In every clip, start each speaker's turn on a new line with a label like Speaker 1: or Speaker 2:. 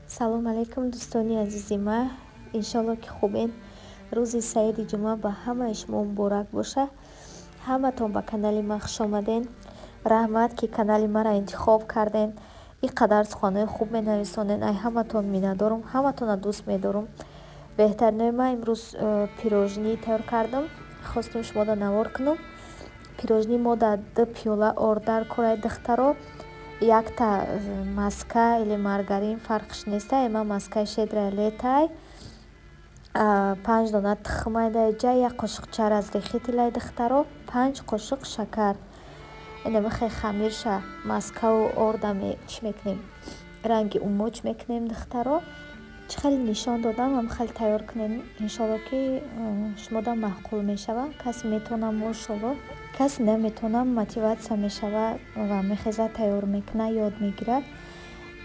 Speaker 1: салом алейкум дӯстони азизи ма. Иншалло ки хубен. Рӯзи сайри ҷумъа ба ҳамаи шумо муборак боша. Ҳаматон ба канали ма хуш омаден. Раҳмат ки канали маро интихоб карден. Ин қадар суханои хуб менависонен. Ай ҳаматон миннатдорум, ҳаматонро дӯст медорум. беҳтаринои ма имрӯз пирожнӣ тайёр кардам. Хостам шуморо навор кунам. Пирожнӣ мо дар 2 пиёла ордар кораи духтаро, якта маска или маргарин фарқиш неста. Ема маскаи шедра летай, 5 дона тухмай даҷа, 1 қошиқ чар аз рехитилай духтаро, 5 қошиқ шакар. Ина хеле хамирша маскаву орда чӣ мекунем, ранги умоч мекунем духтаро. Чӣ хеле нишон додам, ам хеле тайёр кунем. Иншалло ки шумода маъқул мешава. Касе метавона мошалло, касе наметавона мотиватсия мешава ва мехеза тайёр мекуна, ёд мегира.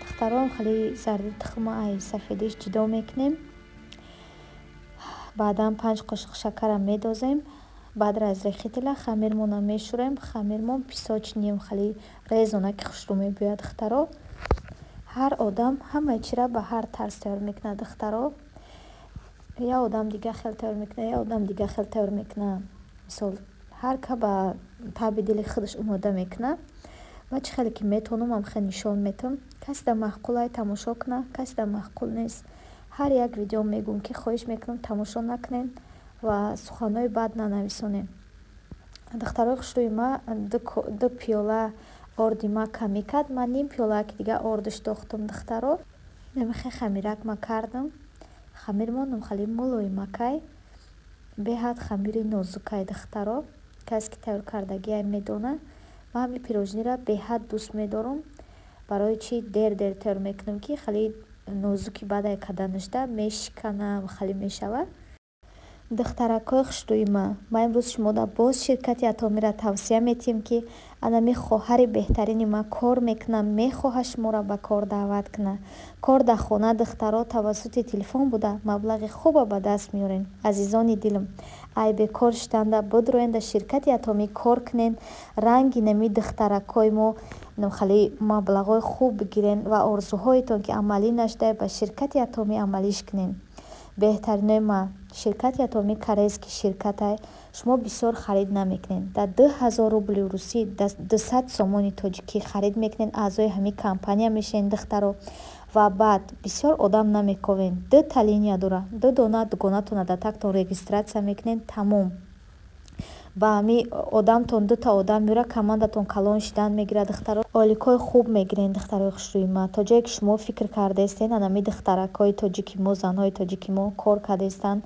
Speaker 1: Духтаро хеле зарди тухма ай сафедиш ҷудо мекунем. Баъдан 5 қошиқ шакара медозем. Баъдра аз рехитила хамирмона мешӯрем. Хамирмон писочнем хеле резона ки хушрӯ мебиёяд духтаро. Ҳар одам ҳамаи чира ба ҳар тарз тайёр мекунад духтаро. Я одам дига хеле тайёр мекунад, я одам дига хеле тайёр мекунад. Мисол ҳар ка ба таби дили худаш омода мекунад. Ва чӣ хеле ки метавонам ам хеле нишон метавам. Касе дар маъқулай тамошо кунад, касе дар маъқул нест. Ҳар як видео мегӯям ки хоҳиш мекунам тамошо накунен ва суханои бад нанависонем. Духтарои хушрӯи ма 2 пиёла орди ма камӣ кард. Ман ним пиёлаки дига ордиш дохтам духтаро. Намехе хамирак ма кардам. Хамирмонам хеле мулоимакай, беҳад хамири нозукай духтаро. Касе ки тайёр кардагиай медонад. Ман ҳамин пирожниро беҳад дӯст медорам. Барои чӣ дер тайёр мекунам ки хеле нозуки баъдай каданашда мешикана ва хеле мешава. духтаракҳои хушрӯи ма имрӯз шуморо боз ширкати Атомиро тавсия метиҳам ки анами хоҳари беҳтарини ма кор мекуна, мехоҳад шуморо ба кор даъват куна. Кор дар хона духтаро тавассути телефон буда маблағи хубро ба даст меорен. Азизони дилам, ай бекор шуданда бидроен дар ширкати Атомӣ кор кунен. ранги нами духтаракҳои мо хеле маблағҳои хуб бигирен ва орзуҳоятон ки амалӣ нашуда ба ширкати Атомӣ амалиш кунен. беҳтаринои ма ширкати Атомӣ корейский ширкатай. Шумо бисёр харид намекунен. Дар 2000 рубли русӣ, 200 сомони тоҷикӣ харид мекунен. аъзои ҳамин компания мешавен духтаро. Ва баъд бисёр одам намековен. 2 линия дора. 2 дона дугонатона дар тактон регистратсия мекунен. Тамом. ба ҳамин одамтон 2 одам меора командатон калон шидан мегирад духтаро. оликҳои хуб мегирен духтарои хушрӯи ма. То ҷое ки шумо фикр кардаистен анами духтаракҳои тоҷики мо, занҳои тоҷики мо кор кардаистан,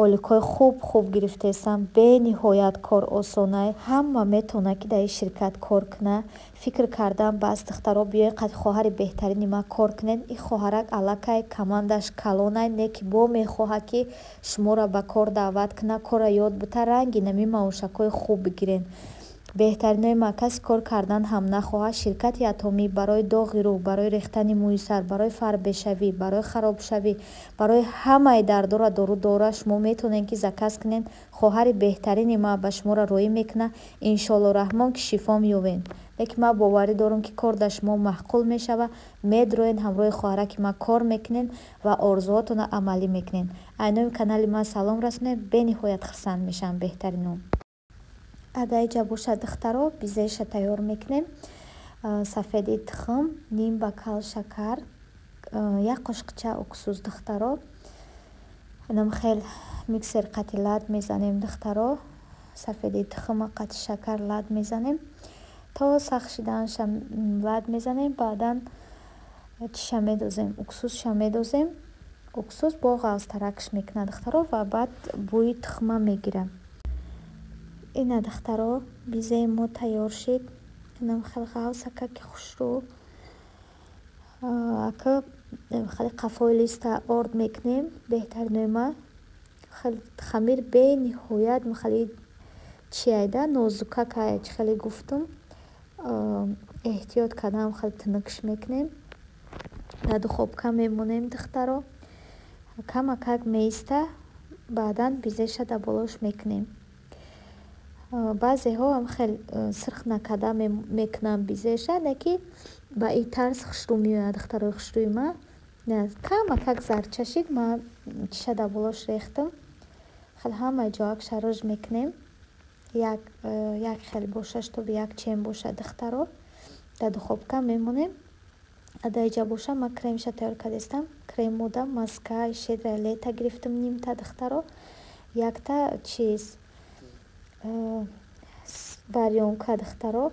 Speaker 1: оликҳои хуб гирифтаистан. бениҳоят кор осонай. ҳама метавона ки дар ин ширкат кор куна. фикр кардан бас духтаро биёед хоҳари беҳтарини ма кор кунед. ин хоҳарак аллакай командаш калонай, не ки бо мехоҳад ки шуморо ба кор даъват куна, корро ёд бута, ранги нами маошакҳои хуб бигирен. беҳтаринои ма касе кор кардан ҳам нахоҳад. ширкати Атомӣ барои доғи рӯ, барои рехтани мӯи сар, барои фарбешавӣ, барои харобшавӣ, барои ҳамаи дардора дору дора шумо метавонед ки заказ кунед. хоҳари беҳтарини ма ба шуморо роӣ мекуна. иншоалло раҳмон ки шифо меёбед. лекин ман боварӣ дорам ки кор дар шумо маъқул мешава. медроен ҳамроҳи хоҳараки ма кор мекунед ва орзуҳоятонро амалӣ мекунед. айноми канали ма салом расонед. бениҳоят хурсанд мешавам. беҳтаринон адаиҷа бошад духтаро. безеша тайёр мекунем. сафеди тухм, ним бокал шакар, 1 қошиқча уксус духтаро. инам хел миксер қати лад мезанем духтаро. сафеди тухм қати шакар лад мезанем то сахт шиданша лад мезанем. баъдан чиша медозем, уксусша медозем. уксус бо ғавзтаракш мекунад духтаро ва баъд бӯи тухма мегирад. ина духтаро безаи мо тайёр шид. инам хел ғавзака ки хушрӯ. ака хеле қафои листа орд мекунем. беҳтаринои ма хеле хамир бениҳоят хеле чиайда нозукакай. чӣ хеле гуфтам, эҳтиёт кардан хеле тунукш мекунем. дар духобка мемонем духтаро. камакак меиста. баъдан безеша дар болош мекунем. баъзеҳо ҳам хеле сирх накарда мекунанд безеша, леки ба ин тарз хушту меояд духтарои хуштуи ма. камакак зарчашид ма чиша dabolosh рехтам. хел ҳамаи ҷоакша рӯж мекунем. як хел боша чтобы як чем боша духтаро дар духобка мемонем. ада иҷа боша ма кремша тайёр кардастам. крем мода маска щедрая лета гирифтам нимта духтаро. якта чиз варёнка духтаро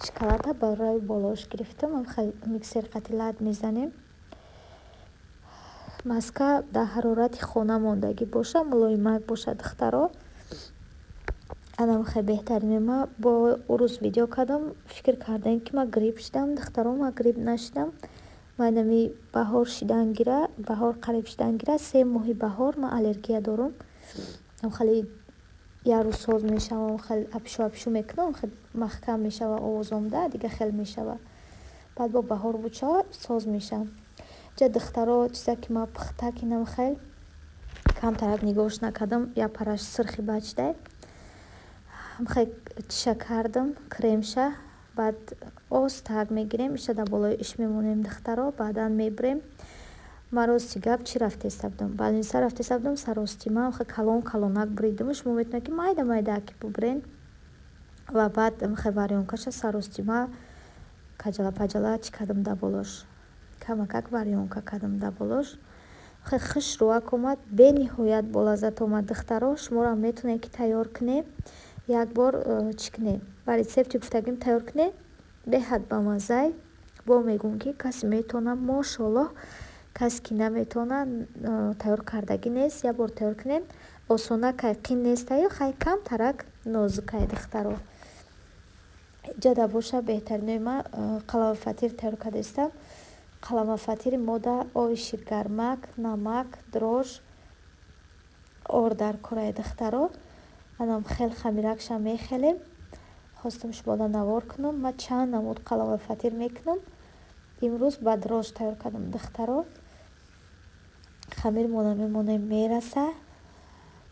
Speaker 1: шоколада барои болош гирифтам. миксер қатилат мезанем. маска дар ҳарорати хона мондагӣ боша, мулоимак боша духтаро. анам хеле беҳтарин. ма бо урӯз видео кардам, фикр кардем ки ма грипп шидам. духтаро ма грипп нашидам. майнами баҳор шидан гира, баҳор қариб шидан гира, 3 моҳи баҳор ма аллергия дорам. хеле як рӯз соз мешавам, хеле апшу мекунам, хеле маҳкам мешава овозомда, дига хеле мешава. баъд бо баҳор бучава соз мешавам. ҷа духтаро чиза ки ма пухта кинам хеле камтарак нигоҳш накардам. як параш сирхи бачдай хеле чиша кардам кремша. баъд остак мегирем, иша дар болои иш мемонем духтаро. баъдан мебирем. ма рости гап чӣ рафтеста будам? балниса рафтеста будам. сарости ма хеле калонак буридам. шумо метавонед ки майда-майдаки бубирен. ва баъд хеле варёнкаша сарости ма каҷала-паҷала чӣ кардам дар болош. камакак варёнка кардам дар болош. хеле хушрӯак омад. бениҳоят болаззат омад духтаро. шуморо метавонед ки тайёр кунед. як бор чӣ кунед? ба рецепти гуфтагим тайёр кунед. беҳад бамаззай. бо мегӯм ки касе метавонад, мошоллоҳ. касе ки наметавонад, тайёр кардагӣ нест. як бор тайёр кунед. осонакай қин нестаю, хай камтарак нозукай духтаро. ҷада боша беҳтаринои ма қаламафатир тайёр кардастам. қаламафатири мода оби ширгармак, намак, дрож, ор дар корай духтаро. анам хеле хамиракша мехелем. хостам шуморо навор кунам. ма чанд намуд қаламафатир мекунам. имрӯз ба дрож тайёр кардам духтаро. хамир мемонем мераса.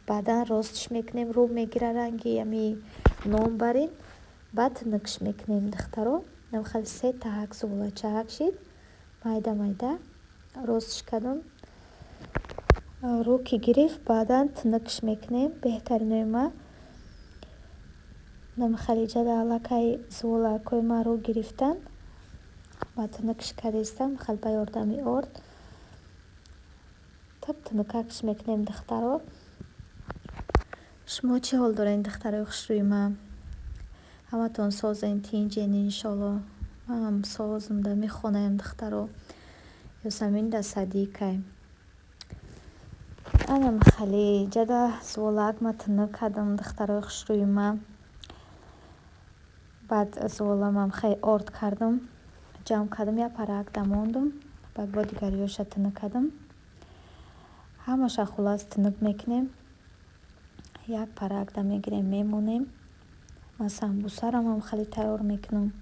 Speaker 1: баъдан ростиш мекунем. рӯ мегира ранги ами нон барин. баъд тинукш мекунем духтаро. хеле 3 таҳак зуволачаак шид. майда ростиш кардам. рӯ ки гирифт, баъдан тинукш мекунем. беҳтаринои ма хеле ҷада аллакай зуволакои ма рӯ гирифтан. ма тинукш кардастам. хеле ба ёрдами орд тинукакш мекунем духтаро. шумо чӣ ҳол доред духтарои хушрӯи ма? ҳаматон созен, тинҷен иншолло. манам созам да мехонаям духтаро. ёсамин да садикай. анам хеле ҷада зуволаак ма тинук кардам духтарои хушрӯи ма. баъд зуволамам хеле орд кардам. ҷамъ кардам, як парак дамондам. баъд бо дигариёша тинук кардам. ҳамаша хулас тинук мекунем. як парак да мегирем мемонем. ма самбусарамам хеле тайёр мекунам.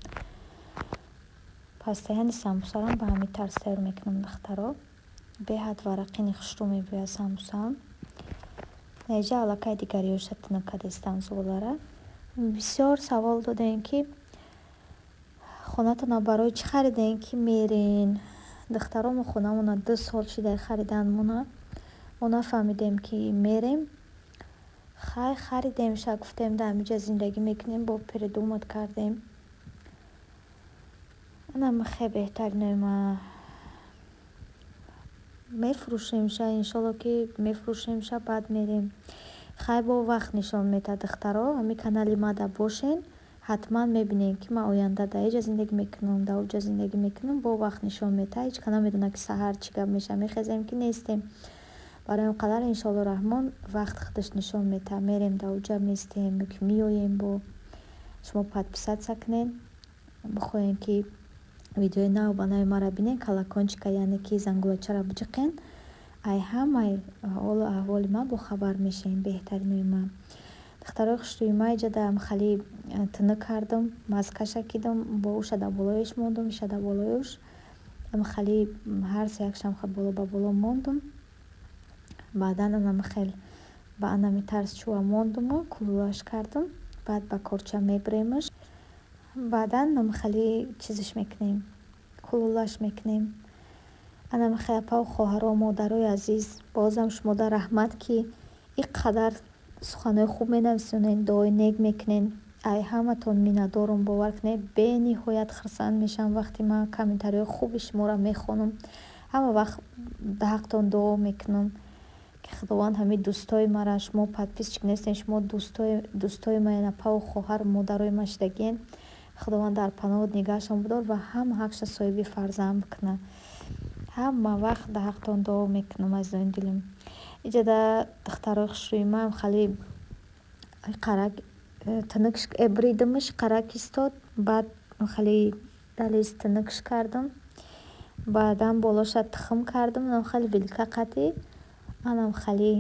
Speaker 1: пастаяни самбусарам ба ҳамин тарз тайёр мекунам духтаро. беҳад варақини хушрӯ мебояд самбусаам. неҷа аллакай дигариёша тинук кардастам зуволара. бисёр савол додем ки хонатона барои чӣ харидем ки мерин? духтаро мо хонамона 2 сол шида хариданмона. мо нафаҳмидем ки мерем. хай харидем, ша гуфтем да ҳамиҷа зиндагӣ мекунем, бо передумат кардем. анам хеле беҳтаринои ма мефурӯшемша. иншолло ки мефурӯшемша. баъд мерем. хай бо вақт нишон метад духтаро. ҳамин канали ма да бошен. ҳатман мебинем ки ма оянда да иҷа зиндагӣ мекунам, да уҷа зиндагӣ мекунам. бо вақт нишон метад. ҳеҷ кана медонад ки саҳар чӣ гап меша. мехезем ки нестем. барои ин қадар иншолло раҳмон вақт худаш нишон метад. мерем да уҷа местем ки меоем. бо шумо подписатся кунед. бихоҳем ки видеои нав ба нави мара бинен. колокольчика яъне ки зангулачара биҷиқен. ай ҳамаи ҳолу аҳволи ма бохабар мешавем. беҳтаринои ма духтарои хушрӯи ма иҷадам хеле тинук кардам. маскаша кидам. бо уша дар болоиш мондам. иша дар болоиш хеле ҳар се якшам хеле боло ба боло мондам. баъдан анам хеле ба анами тарз чӯва мондаму кулулаш кардам. баъд ба корча мебиремаш. баъдан хеле чизиш мекунем. кулулаш мекунем. ана мехаяпав хоҳаро модарои азиз, бозам шумода раҳмат, ки ин қадар суханои хуб менависонед, дуои нек мекунед. ай ҳаматон миннатдорум. бовар кунед, бениҳоят хирсанд мешавам вақте ман комментарияи хуби шуморо мехонам. ҳама вақт ҳақтон дуо мекунам ки худованд ҳамин дӯстои мара, шумо подписчик нестен, шумо дӯстои мана, паву хоҳар, модарои ма шудагиен. худованд дар паноҳ нигаҳшон бидор ва ҳама ҳақша соҳиби фарзанд бикуна. ҳама вақт да ҳақтон дуо мекунам азизони дилам. иҷада духтарои хушрӯи ман хали қарак тинукш бридимш қарак истод. баъд хали дализ тинукш кардам. баъдан болоша тухм кардам. нам хали вилка қати анам хали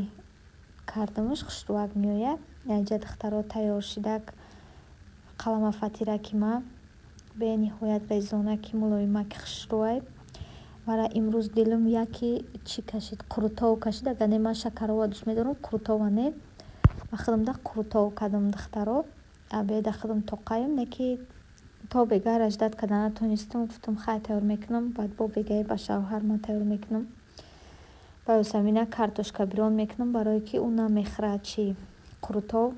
Speaker 1: кардамш хушрӯак меояд. иҷа духтаро тайёр шидак. қалама фатираки ма бениҳоят резонаки мулоимаки хушрӯай. мара имрӯз дилам яки чӣ кашид, қуртов кашид. агаре ман шакарова дӯст медорам, қуртова не. ва худамда қуртов кардам духтаро. абеда худам тоқаем, неки то бега раҷдат карда натонистам. гуфтам хай тайёр мекунам. баъд бо бегаи ба шавҳар ман тайёр мекунам. ба ёсамина картошка бирён мекунам, барое ки ӯ намехӯрад чи қуртов.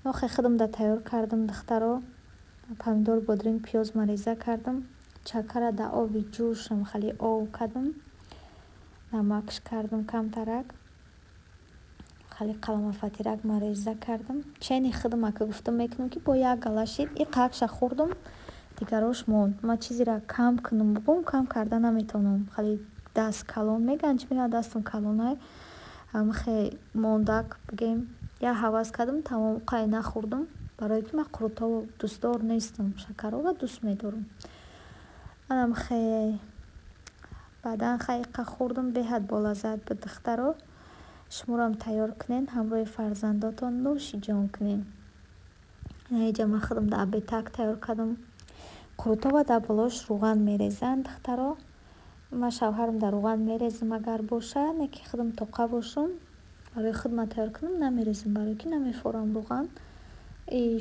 Speaker 1: охир худамда тайёр кардам духтаро. помидор, бодиринг, пиёз мареза кардам. чакара да оби ҷӯшам хали ов кардам. намакш кардам камтарак. хали қаламафатирак мареза кардам. чени худам ака гуфтам мекунам ки бо як галашид иқакша хӯрдам, дигарош монд. ман чизеро кам кунам бубум, кам карда наметавонам. хали даст калон меган, чӣ меган дастам калонай. ҳамахе мондак бигем я ҳавас кардам, тамом қай нахӯрдам, барое ки ман қуртово дӯстдор нестам, шакарова дӯст медорам. анам хай баъдан хайқа хӯрдам, беҳад болаззат буд духтаро. шуморам тайёр кунен, ҳамроҳи фарзандотон нӯши ҷон кунен. иҷа ман худам да абетак тайёр кардам. қуртова да болош руған мерезанд духтаро. ман шавҳарам да руған мерезам агар боша, неки худам тоқа бошам. барои худ ман тайёр кунам намерезам, барое ки намефорам руған.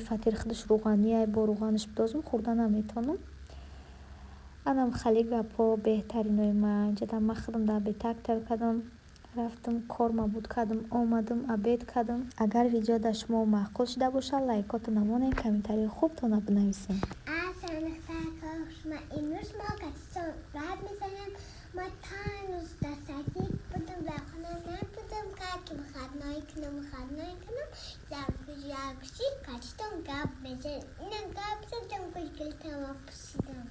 Speaker 1: фатир худаш руғанияй, бо руғанаш бидозам хӯрда наметавонам. анам хали гапо беҳтаринои ман. ҷада ман худам да абетак тайёр кардам. рафтам кор мабуд кардам, омадам абед кардам. агар видео да шумо маъқул шуда боша, лайкоту намонед, комментарии хубтона бинависед.
Speaker 2: имрӯз мо гашсон раҳат мезанем. ма танӯз дастакӣ будам ва хона набудам. карки мухадноӣ кунам ягуши качтон гап мезан. инам гап задам гулгултама пусидам.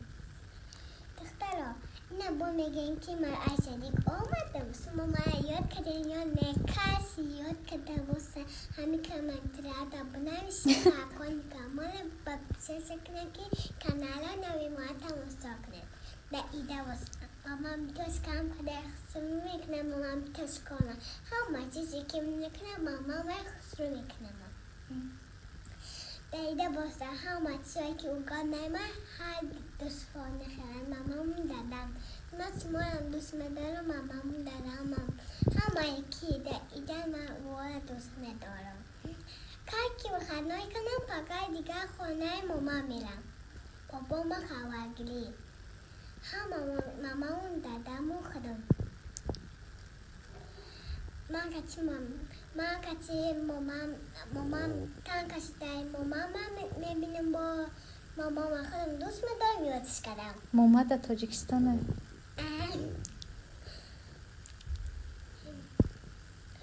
Speaker 2: духтаро ина бо мегем ки ман айсадик омадам. шумо мара ёд кардем ё не? каси ёд карда боса ҳами комментарияда бинависед. акони камона ба писаса кунед ки канала нави ма тамосо кунед. да ида боса мамам битос кам карда хусрӯ мекунам. мамам битос кона ҳама чизе ки мекунам мамам ва хусрӯ мекунам. да ида боса ҳама чизое ки угонай ма ҳар дӯстхона хелан мамам дадам. ман шуморам дӯст медорам, мамам дадамам. ҳамае ки да ида ман вора дӯст медорам. карки вахадноӣ канам, пакай дигар хонаи мома мерам. бобома хаваргирӣ. ҳама мамамун дадаму худам. ман качи момам тан кашидай момама мебинам, бо мамама худам дӯст медорам, ёдиш кардам.
Speaker 1: мома да тоҷикистона?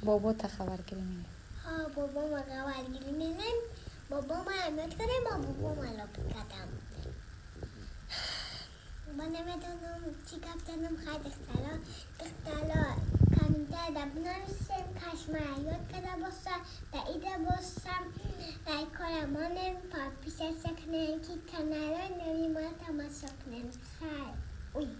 Speaker 1: бобота хабаргирӣ менем.
Speaker 2: бобома хабаргирӣ менем. бобома ёд кардам, ма бобома лобӣ кардам. من نمیدونم چی گفت زدم. خیلی دخترا کامنتر دا بنویسیم کشمر یاد کرده باشم دا ایده باشم کارمانم پاپیسه سکنن که کانال نوی ما تماشا کنن. خیلی